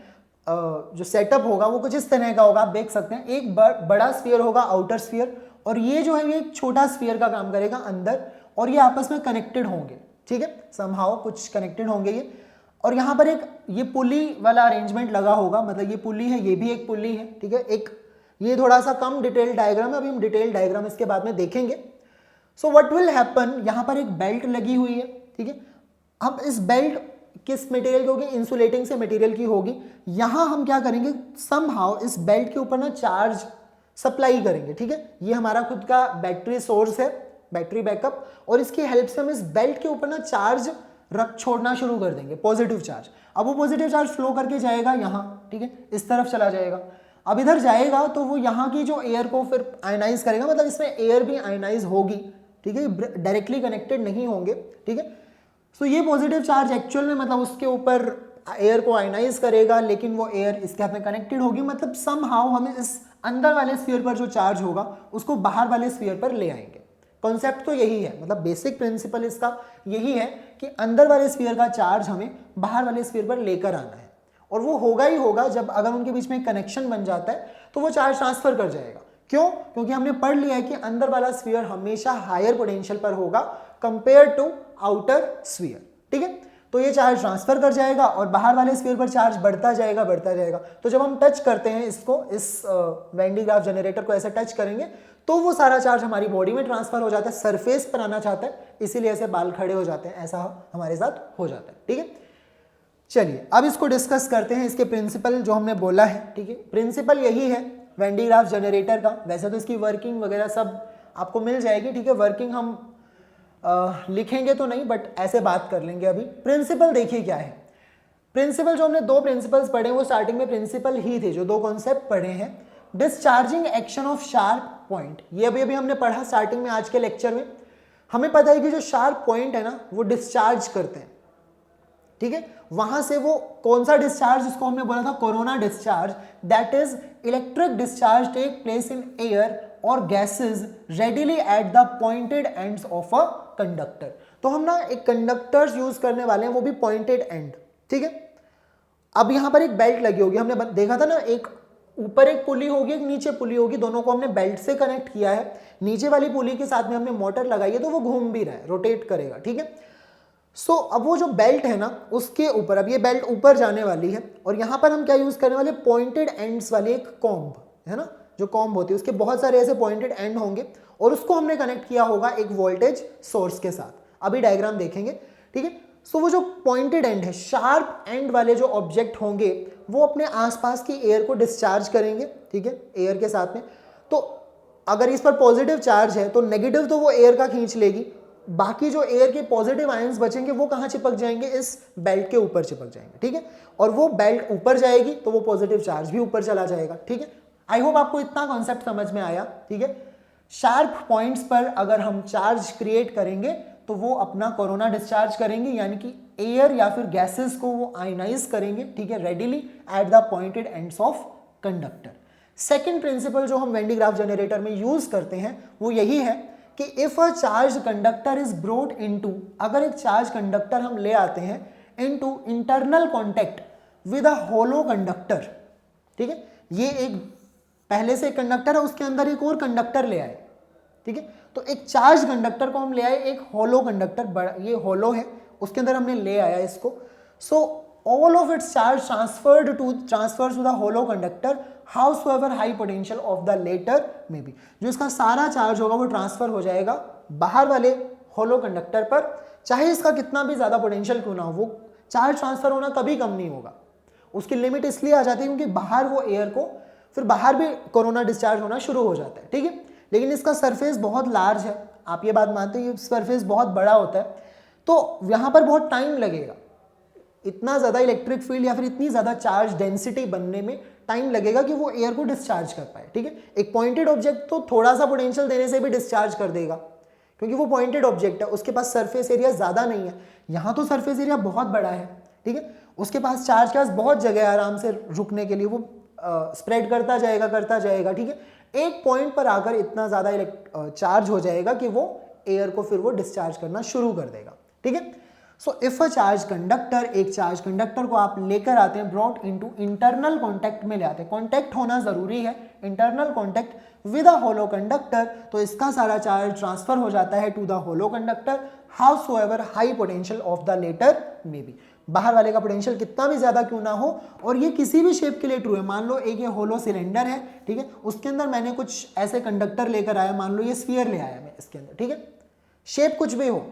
जो सेटअप होगा वो कुछ इस तरह का होगा, आप देख सकते हैं एक बड़ा स्फीयर होगा, आउटर स्फीयर, और ये जो है ये एक छोटा स्फीयर का काम करेगा अंदर, और ये आपस में कनेक्टेड होंगे, ठीक है, समहाउ कुछ कनेक्टेड होंगे ये। और यहाँ पर एक ये पुली वाला अरेंजमेंट लगा होगा, मतलब ये पुली है, ये भी एक पुली है, ठीक है। एक ये थोड़ा सा कम डिटेल डायग्राम है, अभी हम डिटेल डायग्राम इसके बाद में देखेंगे। सो व्हाट विल हैपन, यहाँ पर एक बेल्ट लगी हुई है, ठीक है। अब इस बेल्ट किस मटेरियल की होगी, इंसुलेटिंग से मटेरियल की होगी। यहाँ हम क्या करेंगे, समहाउ इस बेल्ट के ऊपर ना चार्ज सप्लाई करेंगे, ठीक है। ये हमारा खुद का बैटरी सोर्स है, बैटरी बैकअप, और इसकी हेल्प से हम इस बेल्ट के ऊपर ना चार्ज रख छोड़ना शुरू कर देंगे, पॉजिटिव चार्ज। अब वो पॉजिटिव चार्ज फ्लो करके जाएगा यहाँ, ठीक है, इस तरफ चला जाएगा। अब इधर जाएगा तो वो यहाँ की जो एयर को फिर आयनाइज करेगा, मतलब इसमें एयर भी आयनाइज होगी, ठीक है, डायरेक्टली कनेक्टेड नहीं होंगे, ठीक है। सो ये पॉजिटिव चार्ज एक्चुअल में मतलब उसके ऊपर एयर को आयनाइज करेगा, लेकिन वो एयर इसके हाथ में कनेक्टेड होगी, मतलब समहाउ हमें इस अंदर वाले स्फीयर पर जो चार्ज होगा उसको बाहर वाले स्फीयर पर ले आएंगे। कॉन्सेप्ट तो यही है, मतलब बेसिक प्रिंसिपल इसका यही है कि अंदर वाले स्फीयर का चार्ज हमें बाहर वाले स्फीयर पर लेकर आना है, और वो होगा ही होगा जब अगर उनके बीच में कनेक्शन बन जाता है तो वो चार्ज ट्रांसफर कर जाएगा। क्यों? क्योंकि हमने पढ़ लिया है कि अंदर वाला स्फीयर हमेशा हायर पोटेंशियल पर होगा कंपेयर टू आउटर स्फीयर, ठीक है। तो ये चार्ज ट्रांसफर कर जाएगा और बाहर वाले स्फीयर पर चार्ज बढ़ता जाएगा बढ़ता जाएगा। तो जब हम टच करते हैं इसको, इस वेन डी ग्राफ जनरेटर को ऐसे टच करेंगे तो वो सारा चार्ज हमारी बॉडी में ट्रांसफर हो जाता है, सरफेस पर आना चाहता है, इसीलिए ऐसे बाल खड़े हो जाते हैं, ऐसा हमारे साथ हो जाता है, ठीक है। चलिए अब इसको डिस्कस करते हैं, इसके प्रिंसिपल जो हमने बोला है, ठीक है। प्रिंसिपल यही है वेन डी ग्राफ जनरेटर का। वैसे तो इसकी वर्किंग वगैरह सब आपको मिल जाएगी, ठीक है। वर्किंग हम लिखेंगे तो नहीं, बट ऐसे बात कर लेंगे। अभी प्रिंसिपल देखिए क्या है। प्रिंसिपल जो हमने दो प्रिंसिपल्स पढ़े वो स्टार्टिंग में प्रिंसिपल ही थे, जो दो कॉन्सेप्ट पढ़े हैं। Discharging action of sharp point, ये अभी हमने पढ़ा स्टार्टिंग में आज के लेक्चर में। हमें पता है कि जो शार्प पॉइंट है ना वो डिस्चार्ज करते हैं, ठीक है। वहां से वो कौन सा डिस्चार्ज, जिसको हमने बोला था corona discharge, that is electric discharge take place in air और gases readily at the pointed ends of a conductor. तो हम ना एक कंडक्टर्स यूज करने वाले हैं, वो भी पॉइंटेड एंड, ठीक है। अब यहां पर एक बेल्ट लगी होगी, हमने देखा था ना, एक ऊपर एक पुली होगी, एक नीचे पुली होगी, दोनों को हमने बेल्ट से कनेक्ट किया है। नीचे वाली पुली के साथ में हमने मोटर लगाई है, तो वो घूम भी रहा है, रोटेट करेगा, ठीक है। सो अब वो जो बेल्ट है ना उसके ऊपर, अब ये बेल्ट ऊपर जाने वाली है, और यहां पर हम क्या यूज करने वाले, पॉइंटेड एंड्स वाली एक कॉम्ब है ना, जो कॉम्ब होती है उसके बहुत सारे ऐसे पॉइंटेड एंड होंगे, और उसको हमने कनेक्ट किया होगा एक वोल्टेज सोर्स के साथ। अभी डायग्राम देखेंगे, ठीक है। सो वो जो पॉइंटेड एंड है, शार्प एंड वाले जो ऑब्जेक्ट होंगे वो अपने आसपास की एयर को डिस्चार्ज करेंगे, ठीक है, एयर के साथ में। तो अगर इस पर पॉजिटिव चार्ज है तो नेगेटिव तो वो एयर का खींच लेगी, बाकी जो एयर के पॉजिटिव आयंस बचेंगे वो कहाँ चिपक जाएंगे, इस बेल्ट के ऊपर चिपक जाएंगे, ठीक है। और वो बेल्ट ऊपर जाएगी तो वो पॉजिटिव चार्ज भी ऊपर चला जाएगा, ठीक है। आई होप आपको इतना कॉन्सेप्ट समझ में आया, ठीक है। शार्प पॉइंट्स पर अगर हम चार्ज क्रिएट करेंगे तो वो अपना कोरोना डिस्चार्ज करेंगे, यानी कि एयर या फिर गैसेस को वो आयनाइज करेंगे, ठीक है, readily at the pointed ends of conductor. Second principle जो हम वेन डी ग्राफ जनरेटर में यूज करते हैं वो यही है कि if a charge conductor is brought into, अगर एक चार्ज कंडक्टर हम ले आते हैं into internal contact with a hollow conductor, ठीक है। ये एक पहले से एक कंडक्टर है, उसके अंदर एक और कंडक्टर ले आए, ठीक है। तो एक चार्ज कंडक्टर को हम ले आए, एक होलो कंडक्टर, ये होलो है, उसके अंदर हमने ले आया इसको। So all of its charge transfers to the hollow conductor howsoever high potential of the latter may be. जो इसका सारा चार्ज होगा वो ट्रांसफर हो जाएगा बाहर वाले होलो कंडक्टर पर, चाहे इसका कितना भी ज्यादा पोटेंशियल क्यों ना हो, वो चार्ज ट्रांसफर होना कभी कम नहीं होगा। उसकी लिमिट इसलिए आ जाती है क्योंकि बाहर वो एयर को फिर बाहर भी कोरोना डिस्चार्ज होना शुरू हो जाता है, ठीक है। लेकिन इसका सरफेस बहुत लार्ज है, आप ये बात मानते हैं, ये सरफेस बहुत बड़ा होता है, तो यहाँ पर बहुत टाइम लगेगा, इतना ज़्यादा इलेक्ट्रिक फील्ड या फिर इतनी ज़्यादा चार्ज डेंसिटी बनने में टाइम लगेगा कि वो एयर को डिस्चार्ज कर पाए, ठीक है। एक पॉइंटेड ऑब्जेक्ट तो थोड़ा सा पोटेंशियल देने से भी डिस्चार्ज कर देगा, क्योंकि वो पॉइंटेड ऑब्जेक्ट है, उसके पास सरफेस एरिया ज़्यादा नहीं है। यहाँ तो सरफेस एरिया बहुत बड़ा है, ठीक है, उसके पास चार्ज के पास बहुत जगह है आराम से रुकने के लिए, वो स्प्रेड करता जाएगा, ठीक है। एक पॉइंट पर आकर इतना ज़्यादा चार्ज हो जाएगा कि वो एयर को फिर वो डिस्चार्ज करना शुरू कर देगा, ठीक है। So if a charge conductor, एक चार्ज कंडक्टर को आप लेकर आते हैं, ब्रॉट इनटू इंटरनल कॉन्टैक्ट में ले आते हैं, कॉन्टैक्ट होना जरूरी है, internal contact with a hollow conductor, तो इसका सारा चार्ज ट्रांसफर हो जाता है to the hollow conductor, howsoever high potential of the latter may be, बाहर वाले का पोटेंशियल कितना भी ज्यादा क्यों ना हो, और ये किसी भी शेप के लिए ट्रू है। मान लो एक ये होलो सिलेंडर है, ठीक है, उसके अंदर मैंने कुछ ऐसे कंडक्टर लेकर आया, मान लो ये स्फीयर ले आया मैं इसके अंदर, ठीक है, शेप कुछ भी हो,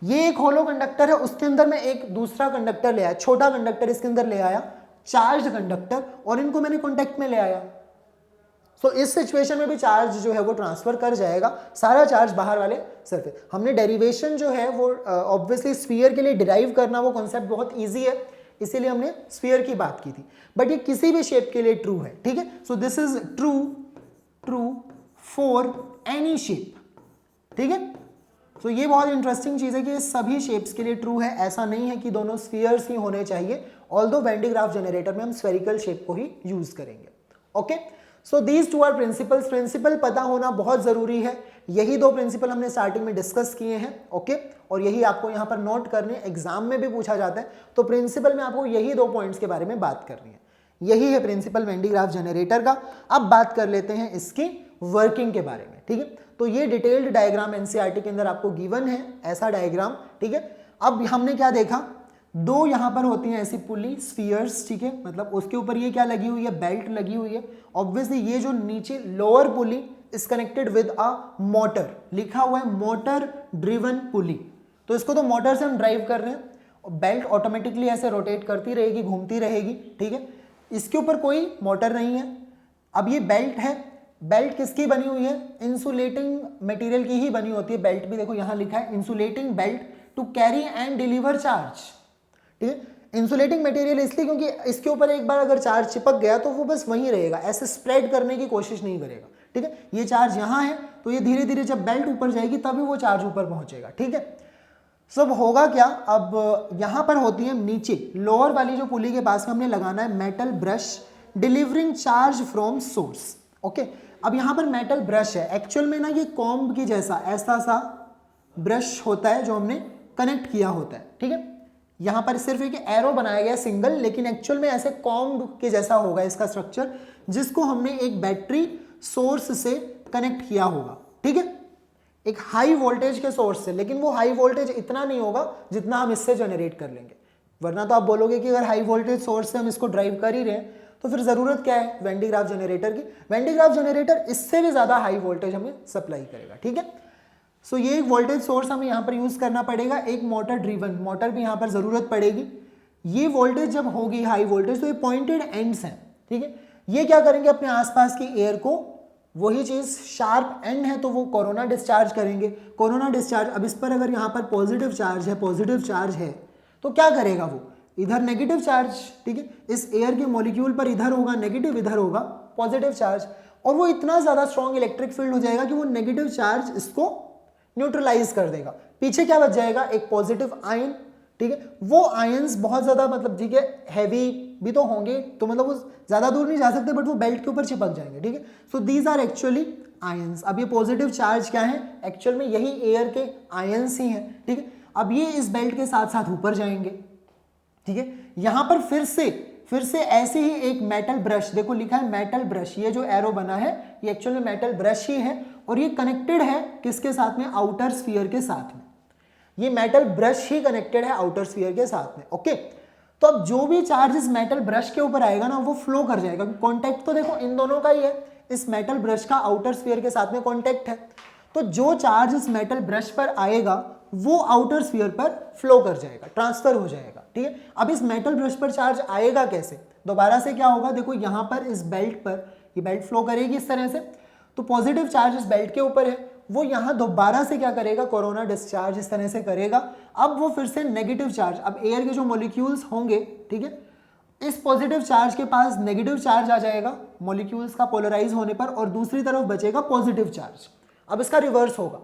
ये एक होलो कंडक्टर है, उसके अंदर मैं एक दूसरा कंडक्टर ले आया, छोटा कंडक्टर इसके अंदर ले आया, चार्ज कंडक्टर, और इनको मैंने कॉन्टैक्ट में ले आया। सो इस सिचुएशन में भी चार्ज जो है वो ट्रांसफर कर जाएगा, सारा चार्ज बाहर वाले सरफेस। हमने डेरिवेशन जो है वो ऑब्वियसली स्फीयर के लिए डिराइव करना, वो कॉन्सेप्ट बहुत ईजी है, इसीलिए हमने स्फीयर की बात की थी, बट ये किसी भी शेप के लिए ट्रू है, ठीक है। So this is true for any shape, ठीक है। तो ये बहुत इंटरेस्टिंग चीज है कि सभी शेप्स के लिए ट्रू है, ऐसा नहीं है कि दोनों स्फीयर्स ही होने चाहिए, although Van de Graaff generator में हम स्फेरिकल शेप को ही यूज करेंगे। Okay, so these two are principles, principle पता होना बहुत जरूरी है, यही दो प्रिंसिपल हमने स्टार्टिंग में डिस्कस किए हैं, ओके, और यही आपको यहाँ पर नोट करने, एग्जाम में भी पूछा जाता है, तो प्रिंसिपल में आपको यही दो पॉइंट्स के बारे में बात करनी है, यही है principle Van de Graaff generator का। अब बात कर लेते हैं इसकी वर्किंग के बारे में, ठीक है। तो ये डिटेल्ड डायग्राम एनसीईआरटी के अंदर आपको गिवन है, ऐसा डायग्राम, ठीक है। अब हमने क्या देखा, दो यहां पर होती हैं ऐसी पुली स्फीयर्स, ठीक है, मतलब उसके ऊपर ये क्या लगी हुई है, बेल्ट लगी हुई है। ऑब्वियसली ये जो नीचे lower pulley is connected with a motor, लिखा हुआ है मोटर ड्रिवन पुली, तो इसको तो मोटर से हम ड्राइव कर रहे हैं, बेल्ट ऑटोमेटिकली ऐसे रोटेट करती रहेगी, घूमती रहेगी, ठीक है, इसके ऊपर कोई मोटर नहीं है। अब ये बेल्ट है, बेल्ट किसकी बनी हुई है, इंसुलेटिंग मटेरियल की ही बनी होती है, बेल्ट भी देखो यहां लिखा है insulating belt to carry and deliver charge, ठीक है। इंसुलेटिंग मटेरियल इसलिए क्योंकि इसके ऊपर एक बार अगर चार्ज चिपक गया तो वो बस वहीं रहेगा, ऐसे स्प्रेड करने की कोशिश नहीं करेगा, ठीक है। ये चार्ज यहाँ है तो ये धीरे धीरे जब बेल्ट ऊपर जाएगी तभी वो चार्ज ऊपर पहुंचेगा, ठीक है। सब होगा क्या, अब यहां पर होती है नीचे लोअर वाली जो पुली के पास में हमने लगाना है metal brush delivering charge from source, okay. अब यहां पर मेटल ब्रश है, एक्चुअल में ना ये कॉम्ब की जैसा ऐसा सा ब्रश होता है जो हमने कनेक्ट किया होता है, ठीक है। यहां पर सिर्फ एक एरो बनाया गया सिंगल, लेकिन एक्चुअल में ऐसे कॉम्ब के जैसा होगा इसका स्ट्रक्चर, जिसको हमने एक बैटरी सोर्स से कनेक्ट किया होगा, ठीक है, एक हाई वोल्टेज के सोर्स से, लेकिन वो हाई वोल्टेज इतना नहीं होगा जितना हम इससे जनरेट कर लेंगे, वरना तो आप बोलोगे कि अगर हाई वोल्टेज सोर्स से हम इसको ड्राइव कर ही रहे हैं तो फिर जरूरत क्या है वेन डी ग्राफ जनरेटर की। वेन डी ग्राफ जनरेटर इससे भी ज्यादा हाई वोल्टेज हमें सप्लाई करेगा, ठीक है। सो ये एक वोल्टेज सोर्स हमें यहाँ पर यूज करना पड़ेगा, एक मोटर ड्रिवन मोटर भी यहाँ पर जरूरत पड़ेगी। ये वोल्टेज जब होगी हाई वोल्टेज तो ये पॉइंटेड एंड्स हैं, ठीक है, ये क्या करेंगे अपने आसपास की एयर को, वही चीज शार्प एंड है तो वो कोरोना डिस्चार्ज करेंगे, कोरोना डिस्चार्ज। अब इस पर अगर यहाँ पर पॉजिटिव चार्ज है तो क्या करेगा वो, इधर नेगेटिव चार्ज, ठीक है, इस एयर के मॉलिक्यूल पर इधर होगा नेगेटिव, इधर होगा पॉजिटिव चार्ज, और वो इतना ज्यादा स्ट्रॉन्ग इलेक्ट्रिक फील्ड हो जाएगा कि वो नेगेटिव चार्ज इसको न्यूट्रलाइज कर देगा। पीछे क्या बच जाएगा, एक पॉजिटिव आयन, ठीक है, वो आयंस बहुत ज्यादा मतलब ठीक है हैवी भी तो होंगे, तो मतलब वो ज्यादा दूर नहीं जा सकते, बट वो बेल्ट के ऊपर चिपक जाएंगे, ठीक है। So these are actually ions. अब ये पॉजिटिव चार्ज क्या है, एक्चुअल में यही एयर के आयंस ही हैं, ठीक है। अब ये इस बेल्ट के साथ साथ ऊपर जाएंगे, ठीक है। यहां पर फिर से ऐसे ही एक मेटल ब्रश, देखो लिखा है मेटल ब्रश, ये जो एरो बना है ये एक्चुअल में मेटल ब्रश ही है, और ये कनेक्टेड है किसके साथ में, आउटर स्फीयर के साथ में। ये मेटल ब्रश ही कनेक्टेड है आउटर स्फीयर के साथ में, ओके। तो अब जो भी चार्ज इस मेटल ब्रश के ऊपर आएगा ना वो फ्लो कर जाएगा, कॉन्टैक्ट तो देखो इन दोनों का ही है, इस मेटल ब्रश का आउटर स्फीयर के साथ में कॉन्टैक्ट है, तो जो चार्ज इस मेटल ब्रश पर आएगा वो आउटर स्फीयर पर फ्लो कर जाएगा, ट्रांसफर हो जाएगा, ठीक है। अब इस मेटल ब्रश पर चार्ज आएगा कैसे, दोबारा से क्या होगा, देखो यहां पर इस बेल्ट पर ये बेल्ट फ्लो करेगी इस तरह से, तो पॉजिटिव चार्ज इस बेल्ट के ऊपर है, वो यहां दोबारा से क्या करेगा, कोरोना डिस्चार्ज इस तरह से करेगा। अब वो फिर से नेगेटिव चार्ज, अब एयर के जो मॉलिक्यूल्स होंगे, ठीक है, इस पॉजिटिव चार्ज के पास नेगेटिव चार्ज आ जाएगा मॉलिक्यूल्स का पोलराइज होने पर, और दूसरी तरफ बचेगा पॉजिटिव चार्ज। अब इसका रिवर्स होगा,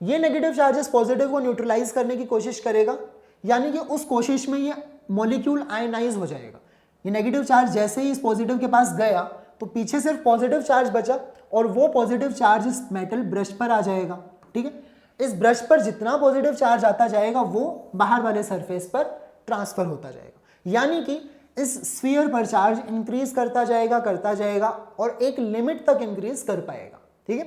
ये नेगेटिव चार्ज इस पॉजिटिव को न्यूट्रलाइज करने की कोशिश करेगा, यानी कि उस कोशिश में ये मॉलिक्यूल आयनाइज हो जाएगा। ये नेगेटिव चार्ज जैसे ही इस पॉजिटिव के पास गया तो पीछे सिर्फ पॉजिटिव चार्ज बचा, और वो पॉजिटिव चार्ज इस मेटल ब्रश पर आ जाएगा, ठीक है। इस ब्रश पर जितना पॉजिटिव चार्ज आता जाएगा वो बाहर वाले सरफेस पर ट्रांसफर होता जाएगा, यानी कि इस स्फीयर पर चार्ज इंक्रीज करता जाएगा और एक लिमिट तक इंक्रीज कर पाएगा। ठीक है,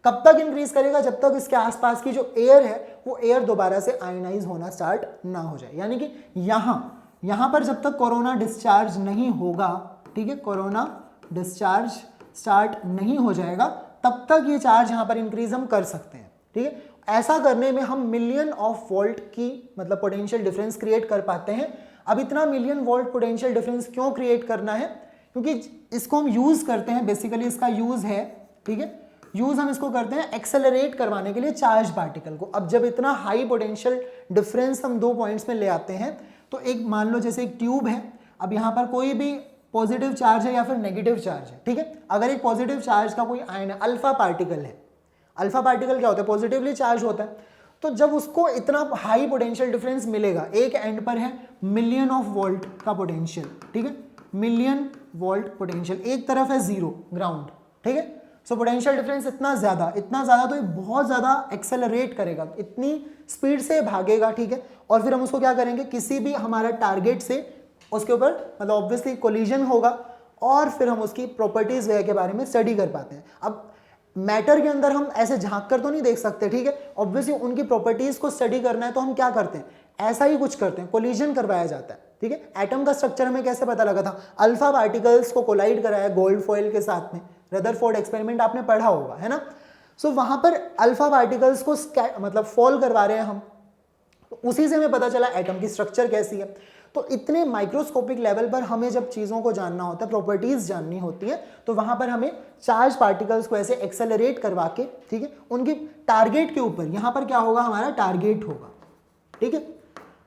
कब तक इंक्रीज करेगा? जब तक इसके आसपास की जो एयर है वो एयर दोबारा से आयनाइज होना स्टार्ट ना हो जाए, यानी कि यहां पर जब तक कोरोना डिस्चार्ज नहीं होगा, ठीक है, कोरोना डिस्चार्ज स्टार्ट नहीं हो जाएगा तब तक ये चार्ज यहां पर इंक्रीज हम कर सकते हैं। ठीक है, ऐसा करने में हम मिलियन ऑफ वोल्ट की मतलब पोटेंशियल डिफरेंस क्रिएट कर पाते हैं। अब इतना मिलियन वोल्ट पोटेंशियल डिफरेंस क्यों क्रिएट करना है? क्योंकि इसको हम यूज करते हैं, बेसिकली इसका यूज है, ठीक है, यूज हम इसको करते हैं एक्सेलरेट करवाने के लिए चार्ज पार्टिकल को। अब जब इतना हाई पोटेंशियल डिफरेंस हम दो पॉइंट्स में ले आते हैं तो एक मान लो जैसे एक ट्यूब है, अब यहाँ पर कोई भी पॉजिटिव चार्ज है या फिर नेगेटिव चार्ज है, ठीक है, अगर एक पॉजिटिव चार्ज का कोई आयन है, अल्फा पार्टिकल है, अल्फा पार्टिकल क्या होता है? पॉजिटिवली चार्ज होता है। तो जब उसको इतना हाई पोटेंशियल डिफरेंस मिलेगा, एक एंड पर है मिलियन ऑफ वोल्ट का पोटेंशियल, ठीक है, मिलियन वोल्ट पोटेंशियल, एक तरफ है जीरो ग्राउंड, ठीक है, सो पोटेंशियल डिफरेंस इतना ज्यादा तो ये बहुत ज्यादा एक्सेलरेट करेगा, इतनी स्पीड से भागेगा, ठीक है, और फिर हम उसको क्या करेंगे? किसी भी हमारा टारगेट से उसके ऊपर मतलब ऑब्वियसली कोलिजन होगा और फिर हम उसकी प्रॉपर्टीज वगैरह के बारे में स्टडी कर पाते हैं। अब मैटर के अंदर हम ऐसे झांक कर तो नहीं देख सकते, ठीक है, ऑब्वियसली उनकी प्रॉपर्टीज को स्टडी करना है तो हम क्या करते हैं? ऐसा ही कुछ करते हैं, कोलिजन करवाया जाता है। ठीक है, एटम का स्ट्रक्चर हमें कैसे पता लगा था? अल्फा पार्टिकल्स को कोलाइड कराया गोल्ड फॉइल के साथ में, रदरफोर्ड एक्सपेरिमेंट आपने पढ़ा होगा, है ना। सो वहां पर अल्फा पार्टिकल्स को मतलब फॉल करवा रहे हैं हम, तो उसी से हमें पता चला एटम की स्ट्रक्चर कैसी है। तो इतने माइक्रोस्कोपिक लेवल पर हमें जब चीज़ों को जानना होता है, प्रॉपर्टीज जाननी होती है, तो वहां पर हमें चार्ज पार्टिकल्स को ऐसे एक्सेलरेट करवा के, ठीक है, उनकी टारगेट के ऊपर, यहां पर क्या होगा? हमारा टारगेट होगा, ठीक है।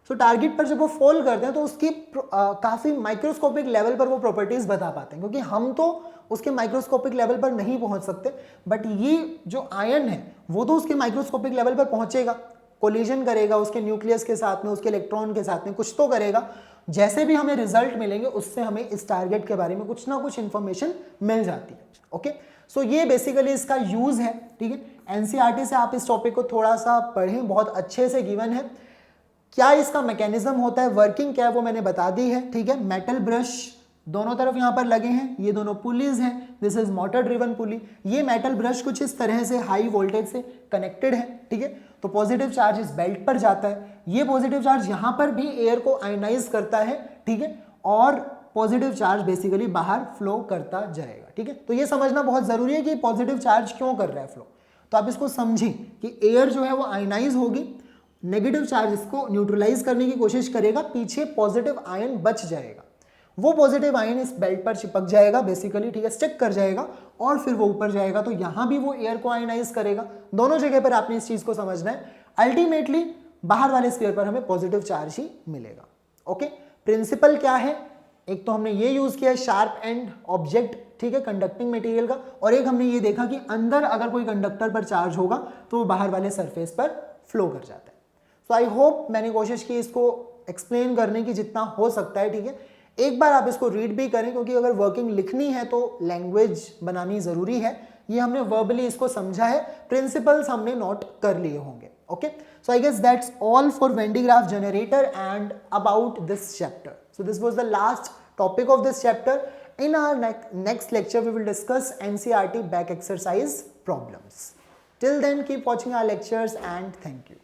सो टारगेट पर जब वो फॉल करते हैं तो उसकी काफ़ी माइक्रोस्कोपिक लेवल पर वो प्रॉपर्टीज बता पाते हैं, क्योंकि हम तो उसके माइक्रोस्कोपिक लेवल पर नहीं पहुंच सकते, बट ये जो आयन है वो तो उसके माइक्रोस्कोपिक लेवल पर पहुंचेगा, कोलिजन करेगा उसके न्यूक्लियस के साथ में, उसके इलेक्ट्रॉन के साथ में, कुछ तो करेगा। जैसे भी हमें रिजल्ट मिलेंगे उससे हमें इस टारगेट के बारे में कुछ ना कुछ इंफॉर्मेशन मिल जाती है। ओके, सो ये बेसिकली इसका यूज है, ठीक है। एनसीईआरटी से आप इस टॉपिक को थोड़ा सा पढ़ें, बहुत अच्छे से गिवन है। क्या इसका मैकेनिज्म होता है, वर्किंग क्या है, वो मैंने बता दी है, ठीक है। मेटल ब्रश दोनों तरफ यहां पर लगे हैं, ये दोनों पुलीज हैं, दिस इज मोटर ड्रिवन पुली। ये मेटल ब्रश कुछ इस तरह से हाई वोल्टेज से कनेक्टेड है, ठीक है। तो पॉजिटिव चार्ज इस बेल्ट पर जाता है, ये पॉजिटिव चार्ज यहां पर भी एयर को आयनाइज करता है, ठीक है, और पॉजिटिव चार्ज बेसिकली बाहर फ्लो करता जाएगा, ठीक है। तो ये समझना बहुत जरूरी है कि पॉजिटिव चार्ज क्यों कर रहा है फ्लो। तो आप इसको समझें कि एयर जो है वो आयनाइज होगी, नेगेटिव चार्ज इसको न्यूट्रलाइज करने की कोशिश करेगा, पीछे पॉजिटिव आयन बच जाएगा, वो पॉजिटिव आयन इस बेल्ट पर चिपक जाएगा बेसिकली, ठीक है, स्टिक कर जाएगा और फिर वो ऊपर जाएगा, तो यहां भी वो एयर को आयनाइज करेगा। दोनों जगह पर आपने इस चीज को समझना है। अल्टीमेटली बाहर वाले स्फीयर पर हमें पॉजिटिव चार्ज ही मिलेगा। ओके, प्रिंसिपल क्या है? एक तो हमने ये यूज किया शार्प एंड ऑब्जेक्ट, ठीक है, कंडक्टिंग मटेरियल का, और एक हमने ये देखा कि अंदर अगर कोई कंडक्टर पर चार्ज होगा तो वो बाहर वाले सरफेस पर फ्लो कर जाता है। सो आई होप मैंने कोशिश की इसको एक्सप्लेन करने की जितना हो सकता है, ठीक है। एक बार आप इसको रीड भी करें, क्योंकि अगर वर्किंग लिखनी है तो लैंग्वेज बनानी जरूरी है। ये हमने वर्बली इसको समझा है, प्रिंसिपल्स हमने नोट कर लिए होंगे। Okay, so I guess that's all for Van de Graaff generator and about this chapter. So this was the last topic of this chapter. In our next lecture we will discuss NCERT back exercise problems. Till then, keep watching our lectures and thank you.